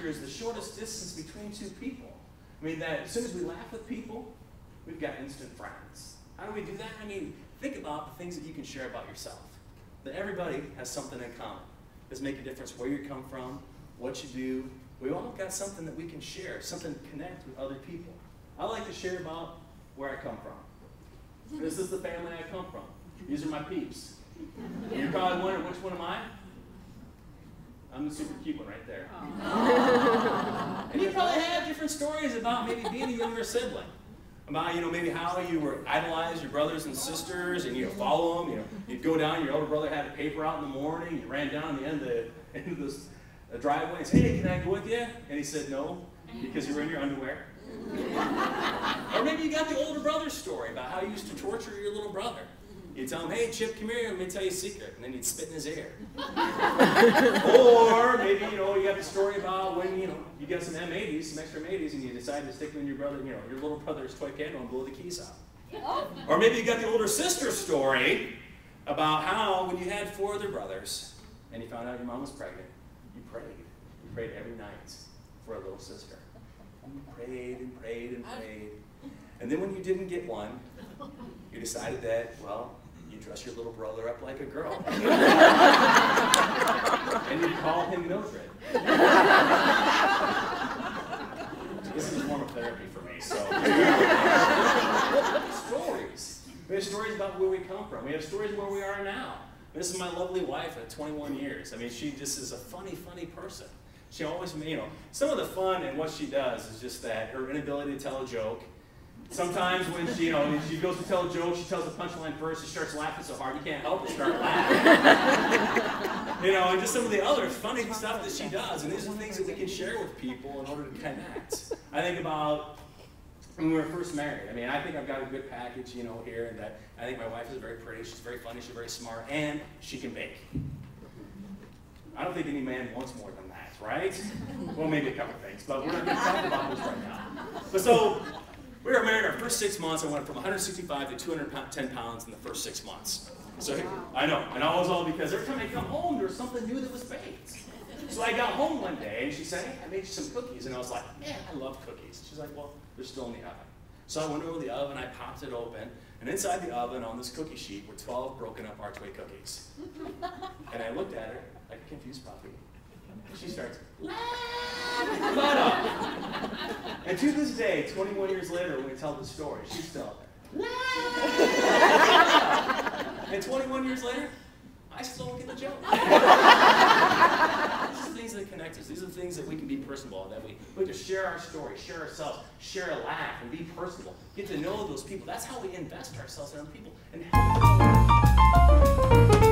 laughter is the shortest distance between two people. I mean, that as soon as we laugh with people, we've got instant friends. How do we do that? I mean, think about the things that you can share about yourself. That everybody has something in common. Does make a difference where you come from, what you do. We all got something that we can share, something to connect with other people. I like to share about where I come from. This is the family I come from. These are my peeps. You're probably wondering, which one am I? I'm the super cute one right there. And you probably have different stories about maybe being a younger sibling. About, maybe how you were idolized your brothers and sisters and follow them. You'd go down, your older brother had a paper out in the morning, you ran down the end of this driveway and said, hey, can I go with you? And he said no, because you were in your underwear. Or maybe you got the older brother story about how you used to torture your little brother. You'd tell him, hey, Chip, come here, let me tell you a secret. And then you'd spit in his ear. Or maybe, you got the story about when, you got some M80s, some extra M80s, and you decided to stick them in your brother, your little brother's toy candle and blow the keys out. Or maybe you got the older sister story about how when you had 4 other brothers and you found out your mom was pregnant, you prayed. You prayed every night for a little sister. You prayed and prayed and prayed. And then when you didn't get one, you decided that, well, you dress your little brother up like a girl. And you call him Mildred. This is a form of therapy for me, so. Stories. We have stories about where we come from. We have stories where we are now. This is my lovely wife at 21 years. I mean, she just is a funny, funny person. She always, some of the fun in what she does is just that her inability to tell a joke. Sometimes when she, she goes to tell a joke, she tells the punchline first, she starts laughing so hard you can't help but start laughing. And just some of the other funny stuff that she does. And these are things that we can share with people in order to connect. I think about when we were first married. I mean, I think I've got a good package, here, and that I think my wife is very pretty, she's very funny, she's very smart, and she can bake. I don't think any man wants more than that, right? Well, maybe a couple things, but we're not going to talk about this right now. But so, we were married our first 6 months. I went from 165 to 210 pounds in the first 6 months. So I know, and I was all because every time I come home, there was something new that was baked. So I got home one day, and she said, hey, I made you some cookies. And I was like, man, I love cookies. She's like, well, they're still in the oven. So I went over to the oven, I popped it open, and inside the oven on this cookie sheet were 12 broken up archway cookies. And I looked at her like a confused puppy. She starts laughing up. And to this day, 21 years later, when we tell the story, she's still laughing. And 21 years later, I still don't get the joke. These are the things that connect us. These are the things that we can be personable, that we have to share our story, share ourselves, share a laugh, and be personable. Get to know those people. That's how we invest ourselves in other people and help them.